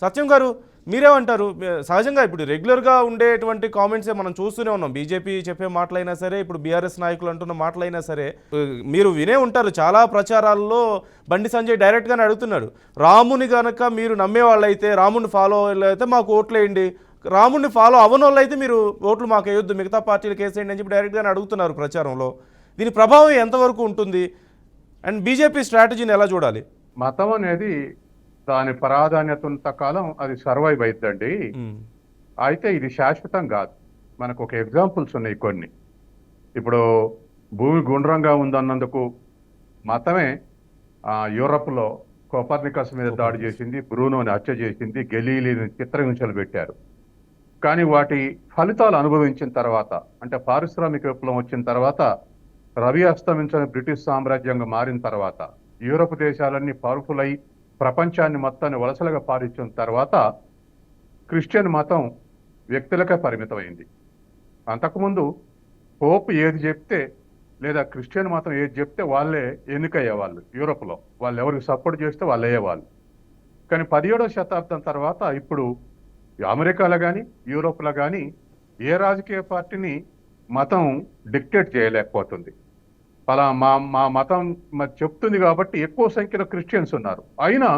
సత్యం గారు మీరేమంటారు? సహజంగా ఇప్పుడు రెగ్యులర్గా ఉండేటువంటి కామెంట్సే మనం చూస్తూనే ఉన్నాం. బీజేపీ చెప్పే మాటలైనా సరే, ఇప్పుడు బీఆర్ఎస్ నాయకులు అంటున్న మాటలైనా సరే, మీరు వినే ఉంటారు చాలా ప్రచారాల్లో బండి సంజయ్ డైరెక్ట్గానే అడుగుతున్నాడు. రాముని కనుక మీరు నమ్మేవాళ్ళైతే, రాముని ఫాలో అయితే మాకు ఓట్లేయండి, రాముడిని ఫాలో అవ్వనోళ్ళు అయితే మీరు ఓట్లు మాకు వేయొద్దు, మిగతా పార్టీలకు వేసేయండి అని చెప్పి డైరెక్ట్గానే అడుగుతున్నారు ప్రచారంలో. దీని ప్రభావం ఎంతవరకు ఉంటుంది అండ్ బీజేపీ స్ట్రాటజీని ఎలా చూడాలి? మతం అనేది దాని ప్రాధాన్యత ఉన్నంత కాలం అది సర్వైవ్ అవుతుందండి. అయితే ఇది శాశ్వతం కాదు. మనకు ఒక ఎగ్జాంపుల్స్ ఉన్నాయి కొన్ని. ఇప్పుడు భూమి గుండ్రంగా ఉందన్నందుకు మతమే యూరప్లో కోపర్నికస్ మీద దాడి చేసింది, బ్రూనోని హత్య చేసింది, గెలీలీని చిత్రహింసలు పెట్టారు. కానీ వాటి ఫలితాలు అనుభవించిన తర్వాత, అంటే పారిశ్రామిక విప్లవం వచ్చిన తర్వాత, రవి అస్తమించని బ్రిటిష్ సామ్రాజ్యంగా మారిన తర్వాత, యూరప్ దేశాలన్నీ పవర్ఫుల్ అయి ప్రపంచాన్ని మొత్తాన్ని వలసలుగా పాలించిన తర్వాత క్రిస్టియన్ మతం వ్యక్తులకే పరిమితమైంది. అంతకుముందు పోప్ ఏది చెప్తే లేదా క్రిస్టియన్ మతం ఏది చెప్తే వాళ్ళే ఎన్నికయ్యేవాళ్ళు. యూరోప్లో వాళ్ళు ఎవరికి సపోర్ట్ చేస్తే వాళ్ళు అయ్యేవాళ్ళు. కానీ 17వ శతాబ్దం తర్వాత ఇప్పుడు అమెరికాలో కానీ యూరోప్లో కానీ ఏ రాజకీయ పార్టీని మతం డిక్టేట్ చేయలేకపోతుంది. అలా మా మతం చెప్తుంది కాబట్టి ఎక్కువ సంఖ్యలో క్రిస్టియన్స్ ఉన్నారు. అయినా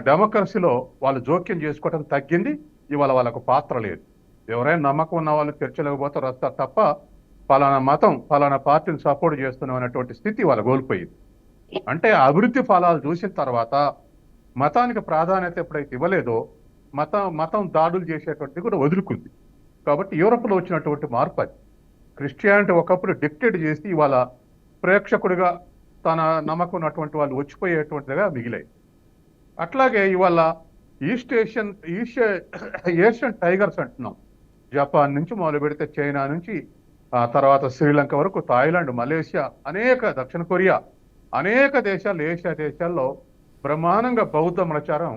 డెమోక్రసీలో వాళ్ళు జోక్యం చేసుకోవడం తగ్గింది. ఇవాళ వాళ్ళకు పాత్ర లేదు. ఎవరైనా నమ్మకం ఉన్న వాళ్ళు చర్చలేకపోతే వస్తారు తప్ప పలానా మతం పలానా పార్టీని సపోర్ట్ చేస్తున్నాం అనేటువంటి స్థితి వాళ్ళ కోల్పోయింది. అంటే అభివృద్ధి ఫలాలు చూసిన తర్వాత మతానికి ప్రాధాన్యత ఎప్పుడైతే ఇవ్వలేదో మతం దాడులు చేసేటువంటిది కూడా వదులుకుంది. కాబట్టి యూరోప్లో వచ్చినటువంటి మార్పు అది. క్రిస్టియానిటీ ఒకప్పుడు డిక్టేట్ చేసి ఇవాళ ప్రేక్షకుడిగా తన నమ్మకం ఉన్నటువంటి వాళ్ళు వచ్చిపోయేటువంటిదిగా మిగిలాయి. అట్లాగే ఇవాళ ఏషియన్ టైగర్స్ అంటున్నాం. జపాన్ నుంచి మొదలు పెడితే చైనా నుంచి తర్వాత శ్రీలంక వరకు, థాయిలాండ్, మలేషియా, దక్షిణ కొరియా, అనేక దేశాలు, ఏషియా దేశాల్లో బ్రహ్మాండంగా బౌద్ధ ప్రచారం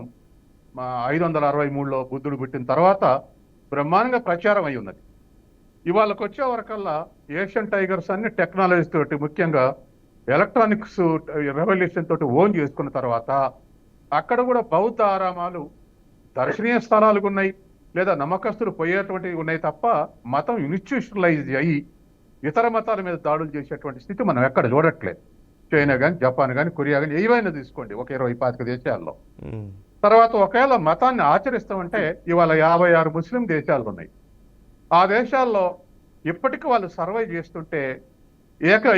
563లో బుద్ధుడు పుట్టిన తర్వాత బ్రహ్మాండంగా ప్రచారం అయి ఉన్నది. ఇవాళకు వచ్చే వరకల్లా ఏషియన్ టైగర్స్ అన్ని టెక్నాలజీ తోటి, ముఖ్యంగా ఎలక్ట్రానిక్స్ రెవల్యూషన్ తోటి ఓన్ చేసుకున్న తర్వాత అక్కడ కూడా బౌద్ధ ఆరామాలు దర్శనీయ స్థలాలు ఉన్నాయి, లేదా నమ్మకస్తులు పోయేటువంటివి ఉన్నాయి తప్ప మతం ఇన్స్టిట్యూషనలైజ్ అయ్యి ఇతర మతాల మీద దాడులు చేసేటువంటి స్థితి మనం ఎక్కడ చూడట్లేదు. చైనా కానీ, జపాన్ కానీ, కొరియా కానీ, ఏవైనా తీసుకోండి, ఒక 20-25 దేశాల్లో. తర్వాత ఒకవేళ మతాన్ని ఆచరిస్తామంటే ఇవాళ 56 ముస్లిం దేశాలు ఉన్నాయి. ఆ దేశాల్లో ఇప్పటికీ వాళ్ళు సర్వైవ్ చేస్తుంటే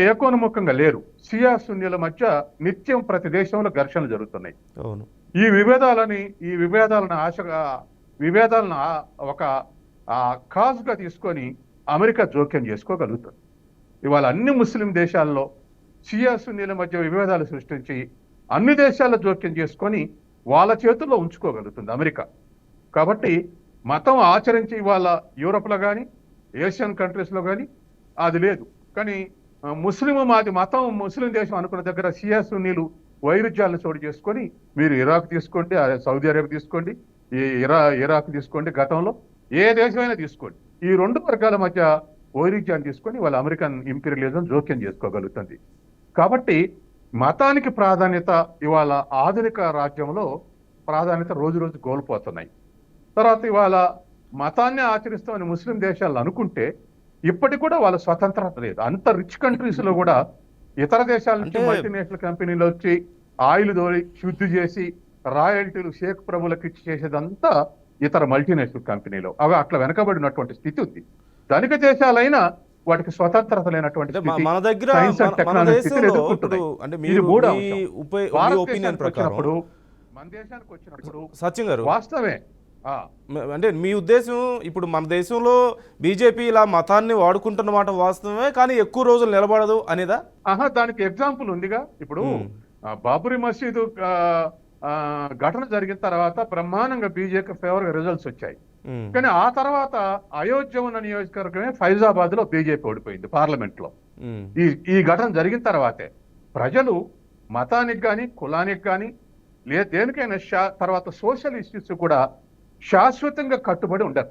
ఏకోన్ముఖంగా లేరు. షియా సున్నీల మధ్య నిత్యం ప్రతి దేశంలో ఘర్షణలు జరుగుతున్నాయి. ఈ విభేదాలను ఒక కాజ్గా తీసుకొని అమెరికా జోక్యం చేసుకోగలుగుతుంది. ఇవాళ అన్ని ముస్లిం దేశాల్లో షియా సున్నీల మధ్య విభేదాలు సృష్టించి అన్ని దేశాల్లో జోక్యం చేసుకొని వాళ్ళ చేతుల్లో ఉంచుకోగలుగుతుంది అమెరికా. కాబట్టి మతం ఆచరించి ఇవాళ యూరోప్లో కానీ, ఏషియన్ కంట్రీస్లో కానీ అది లేదు. కానీ మాది మతం ముస్లిం దేశం అనుకున్న దగ్గర షియా సున్నీలు వైరుధ్యాలను చోటు చేసుకొని, మీరు ఇరాక్ తీసుకోండి, సౌదీ అరేబియా తీసుకోండి, ఇరాక్ తీసుకోండి, గతంలో ఏ దేశమైనా తీసుకోండి, ఈ రెండు వర్గాల మధ్య వైరుధ్యాన్ని తీసుకొని వాళ్ళ అమెరికన్ ఇంపీరియలిజం జోక్యం చేసుకోగలుగుతుంది. కాబట్టి మతానికి ప్రాధాన్యత ఇవాళ ఆధునిక రాజ్యంలో ప్రాధాన్యత రోజు రోజు కోల్పోతున్నాయి. తర్వాత ఇవాళ మతాన్ని ఆచరిస్తామని ముస్లిం దేశాలు అనుకుంటే ఇప్పటికి కూడా వాళ్ళ స్వతంత్రత లేదు. అంత రిచ్ కంట్రీస్ లో కూడా ఇతర దేశాల నుంచి మల్టీనేషనల్ కంపెనీలు వచ్చి ఆయిల్ దోరి శుద్ధి చేసి రాయల్టీలు షేక్ ప్రభులకు ఇచ్చి చేసేదంతా ఇతర మల్టీనేషనల్ కంపెనీలు. అవి అట్లా వెనకబడినటువంటి స్థితి ఉంది. ధనిక దేశాలైనా వాటికి స్వతంత్రత లేనటువంటి మన దగ్గర మన దేశానికి వచ్చినప్పుడు సత్యం గారు వాస్తవే. అంటే మీ ఉద్దేశం ఇప్పుడు మన దేశంలో బీజేపీ ఇలా మతాన్ని వాడుకుంటున్నమాట వాస్తవమే, కానీ ఎక్కువ రోజులు నిలబడదు అనేదా? దానికి ఎగ్జాంపుల్ ఉందిగా. ఇప్పుడు బాబరీ మసీదు ఘటన జరిగిన తర్వాత బ్రహ్మాండంగా బీజేపీ ఫేవర్ రిజల్ట్స్ వచ్చాయి. కానీ ఆ తర్వాత అయోధ్య ఉన్న నియోజకవర్గమే ఫైజాబాద్ లో బీజేపీ ఓడిపోయింది పార్లమెంట్ లో. ఈ ఘటన జరిగిన తర్వాతే ప్రజలు మతానికి కానీ, కులానికి కానీ, దేనికైనా తర్వాత సోషల్ ఇష్యూస్ కూడా శాశ్వతంగా కట్టుబడి ఉండరు.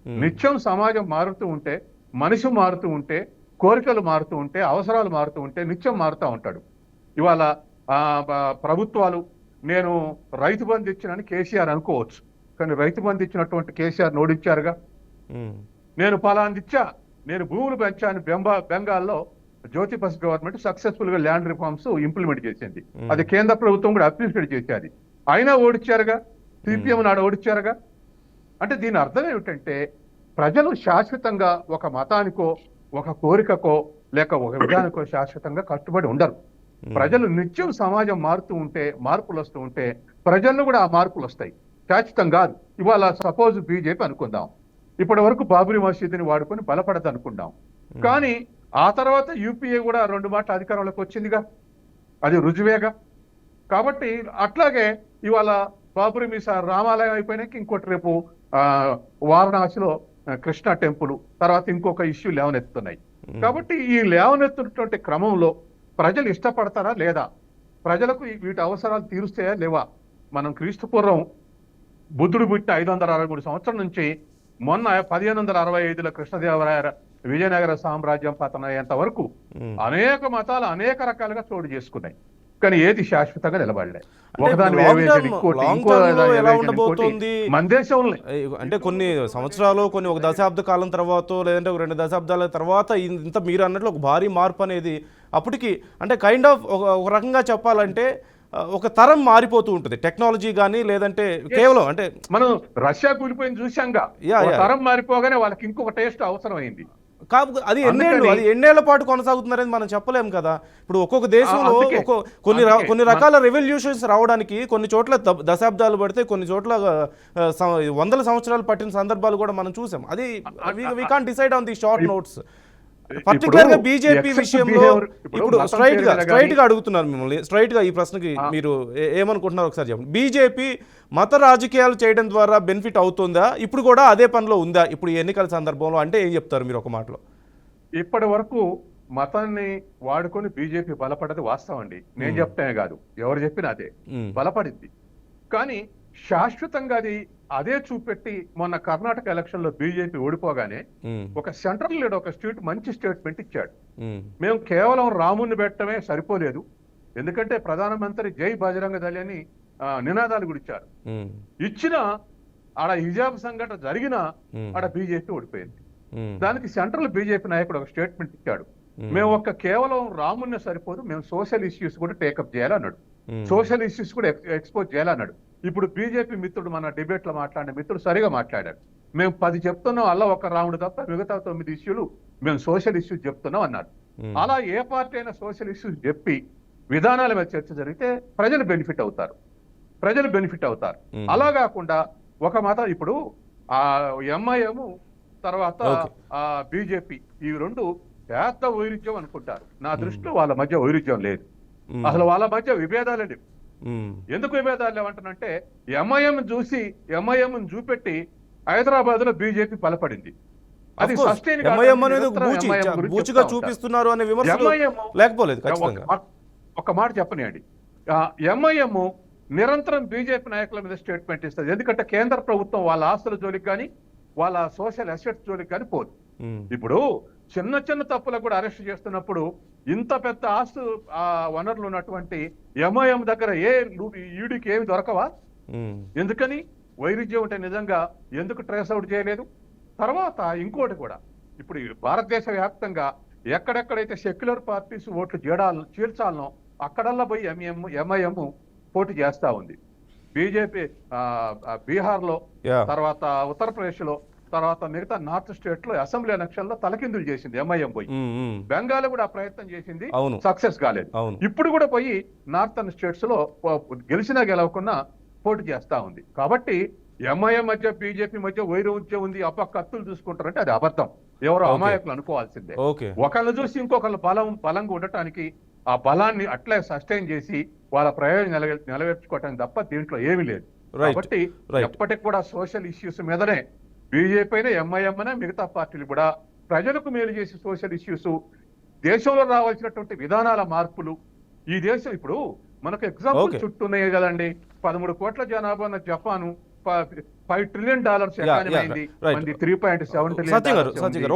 నిత్యం సమాజం మారుతూ ఉంటే, మనిషి మారుతూ ఉంటే, కోరికలు మారుతూ ఉంటే, అవసరాలు మారుతూ ఉంటే నిత్యం మారుతూ ఉంటాడు. ఇవాళ ప్రభుత్వాలు నేను రైతు బంధు ఇచ్చినని కేసీఆర్ అనుకోవచ్చు, కానీ రైతు బంధు ఇచ్చినటువంటి కేసీఆర్ ఓడించారుగా. ఉమ్, నేను ఫలాంది ఇచ్చా, నేను భూములు పెంచాను. బెంగాల్లో జ్యోతి బస్ గవర్నమెంట్ సక్సెస్ఫుల్ గా ల్యాండ్ రిఫార్మ్స్ ఇంప్లిమెంట్ చేసింది. అది కేంద్ర ప్రభుత్వం కూడా అప్రిషియేట్ చేసేది. అయినా ఓడిచ్చారుగా, సిపిఎం నాడు ఓడిచ్చారుగా. అంటే దీని అర్థం ఏమిటంటే ప్రజలు శాశ్వతంగా ఒక మతానికో ఒక కోరికకో లేక ఒక విధానికో శాశ్వతంగా కట్టుబడి ఉండరు. ప్రజలు నిత్యం సమాజం మారుతూ ఉంటే, మార్పులు వస్తూ ఉంటే ప్రజల్లో కూడా ఆ మార్పులు వస్తాయి, శాశ్వతం కాదు. ఇవాళ సపోజ్ బీజేపీ అనుకుందాం, ఇప్పటి వరకు బాబరీ మసీదుని వాడుకొని బలపడదు అనుకుందాం, కానీ ఆ తర్వాత యూపీఏ కూడా 2 మాటల అధికారంలోకి వచ్చిందిగా, అది రుజువేగా. కాబట్టి అట్లాగే ఇవాళ బాబరీ మసీదు రామాలయం అయిపోయినాక ఇంకోటి రేపు వారణాసిలో కృష్ణ టెంపుల్, తర్వాత ఇంకొక ఇష్యూ లేవనెత్తుతున్నాయి. కాబట్టి ఈ లేవనెత్తున్నటువంటి క్రమంలో ప్రజలు ఇష్టపడతారా లేదా, ప్రజలకు వీటి అవసరాలు తీరుస్తాయా లేవా? మనం క్రీస్తు పూర్వం బుద్ధుడు పుట్టిన 563 సంవత్సరం నుంచి మొన్న 1565లో కృష్ణదేవరాయ విజయనగర సామ్రాజ్యం పతనం అయ్యేంత వరకు అనేక మతాలు అనేక రకాలుగా చోటు చేసుకున్నాయి, కానీ ఏది శాశ్వతంగా నిలబడలే. ఒకదాని ఎలా ఉండబోతోంది మన దేశంలో అంటే కొన్ని సంవత్సరాలు, కొన్ని ఒక దశాబ్ద కాలం తర్వాత లేదంటే ఒక 2 దశాబ్దాల తర్వాత ఇంత మీరు అన్నట్లు ఒక భారీ మార్పు అనేది అప్పటికి అంటే కైండ్ ఆఫ్ ఒక రకంగా చెప్పాలంటే ఒక తరం మారిపోతూ ఉంటుంది, టెక్నాలజీ కానీ లేదంటే కేవలం అంటే మనం రష్యా కూలిపోయింది చూసాంగా, తరం మారిపోగానే వాళ్ళకి ఇంకొక టేస్ట్ అవసరం అయింది. కాదు అది ఎన్నేళ్ల పాటు కొనసాగుతున్నారని మనం చెప్పలేము కదా. ఇప్పుడు ఒక్కొక్క దేశంలో కొన్ని రకాల రెవల్యూషన్స్ రావడానికి కొన్ని చోట్ల దశాబ్దాలు పడితే, కొన్ని చోట్ల వందల సంవత్సరాలు పట్టిన సందర్భాలు కూడా మనం చూసాం. అది we can't decide on the short notes. Particular గా బీజేపీ విషయంలో ఇప్పుడు స్ట్రైట్ గా అడుగుతున్నారు మిమ్మల్ని, స్ట్రైట్ గా ఈ ప్రశ్నకి మీరు ఏమనుకుంటున్నారు ఒకసారి చెప్పండి. బీజేపీ మత రాజకీయాలు చేయడం ద్వారా బెనిఫిట్ అవుతుందా, ఇప్పుడు కూడా అదే పనిలో ఉందా ఇప్పుడు ఎన్నికల సందర్భంలో, అంటే ఏం చెప్తారు మీరు ఒక మాటలో? ఇప్పటి వరకు మతాన్ని వాడుకొని బీజేపీ బలపడది వాస్తవం అండి, నేను చెప్తానే కాదు, ఎవరు చెప్పినా అదే బలపడింది. కానీ శాశ్వతంగా అదే చూపెట్టి మొన్న కర్ణాటక ఎలక్షన్ లో బీజేపీ ఓడిపోగానే ఒక సెంట్రల్ లీడర్ ఒక మంచి స్టేట్మెంట్ ఇచ్చాడు. మేము కేవలం రాముని పెట్టడమే సరిపోలేదు, ఎందుకంటే ప్రధానమంత్రి జై బజరంగ దళి అని నినాదాలు కూడా ఇచ్చారు. ఇచ్చిన ఆడ హిజాబ్ సంఘటన జరిగిన ఆడ బీజేపీ ఓడిపోయింది. దానికి సెంట్రల్ బీజేపీ నాయకుడు ఒక స్టేట్మెంట్ ఇచ్చాడు, మేము కేవలం రాముని సరిపోదు, మేము సోషల్ ఇష్యూస్ కూడా టేకప్ చేయాలన్నాడు, సోషల్ ఇష్యూస్ కూడా ఎక్స్పోజ్ చేయాలన్నాడు. ఇప్పుడు బీజేపీ మిత్రుడు మన డిబేట్ లో మాట్లాడిన మిత్రుడు సరిగా మాట్లాడాడు, మేము 10 చెప్తున్నాం, అలా ఒక రాముడు తప్ప మిగతా 9 ఇష్యూలు మేము సోషల్ ఇష్యూస్ చెప్తున్నాం అన్నారు. అలా ఏ పార్టీ అయినా సోషల్ ఇష్యూస్ చెప్పి విధానాల మీద చర్చ జరిగితే ప్రజలు బెనిఫిట్ అవుతారు. అలా కాకుండా ఒక మతం ఇప్పుడు ఆ ఎంఐఎం తర్వాత ఆ బీజేపీ ఈ రెండు పెద్ద వైరుధ్యం అనుకుంటారు. నా దృష్టిలో వాళ్ళ మధ్య వైరుధ్యం లేదు, అసలు వాళ్ళ మధ్య విభేదాలే లేవు. ఎందుకు విభేదాలు లేవంటానంటే ఎంఐఎం చూపెట్టి హైదరాబాద్ లో బీజేపీ బలపడింది. అది సస్టైన్ చూపిస్తున్నారు అనే విమర్శలు లేకపోలేదు. ఒక మాట చెప్పనియండి, ఎంఐఎం నిరంతరం బీజేపీ నాయకుల మీద స్టేట్మెంట్ ఇస్తుంది, ఎందుకంటే కేంద్ర ప్రభుత్వం వాళ్ళ ఆస్తుల జోలికి కానీ వాళ్ళ సోషల్ అసెట్స్ జోలికి కానీ పోదు. ఇప్పుడు చిన్న చిన్న తప్పులకు కూడా అరెస్ట్ చేస్తున్నప్పుడు ఇంత పెద్ద ఆస్తు వనరులు ఉన్నటువంటి ఎంఐఎం దగ్గర ఈడీకి ఏమి దొరకవా? ఎందుకని వైరుధ్యం ఉంటే నిజంగా ఎందుకు ట్రేస్ అవుట్ చేయలేదు? తర్వాత ఇంకోటి కూడా, ఇప్పుడు భారతదేశ వ్యాప్తంగా ఎక్కడెక్కడైతే సెక్యులర్ పార్టీస్ ఓట్లు చీల్చాలనో అక్కడల్లా పోయి ఎంఐఎం పోటీ చేస్తా ఉంది. బీజేపీ బీహార్లో, తర్వాత ఉత్తరప్రదేశ్ లో, తర్వాత మిగతా నార్త్ స్టేట్ లో అసెంబ్లీ ఎలక్షన్ లో తలకిందులు చేసింది ఎంఐఎం పోయి. బెంగాల్ కూడా ప్రయత్నం చేసింది, సక్సెస్ కాలేదు. ఇప్పుడు కూడా పోయి నార్థన్ స్టేట్స్ లో గెలిచినా గెలవకుండా పోటీ చేస్తా ఉంది. కాబట్టి ఎంఐఎం మధ్య బీజేపీ మధ్య వైరుధ్యం ఉంది, కత్తులు చూసుకుంటారంటే అది అబద్ధం, ఎవరో అమాయకులు అనుకోవాల్సిందే. ఒకళ్ళు చూసి ఇంకొకళ్ళు బలంగా ఉండటానికి ఆ బలాన్ని అట్లే సస్టైన్ చేసి వాళ్ళ ప్రయోజనం నెరవేర్చుకోవటానికి తప్ప దీంట్లో ఏమీ లేదు. కాబట్టి ఎప్పటికి కూడా సోషల్ ఇష్యూస్ మీదనే బీజేపీ అయినా ఎంఐఎం అయినా మిగతా పార్టీలు కూడా ప్రజలకు మేలు చేసే సోషల్ ఇష్యూస్, దేశంలో రావాల్సినటువంటి విధానాల మార్పులు. ఈ దేశం ఇప్పుడు మనకు ఎగ్జాంపుల్ చుట్టూ ఉన్నాయి కదండి, 13 కోట్ల జనాభా ఉన్న జపాను $5 ట్రిలియన్ ఎకానమీ అయింది, 3.7 ట్రిలియన్.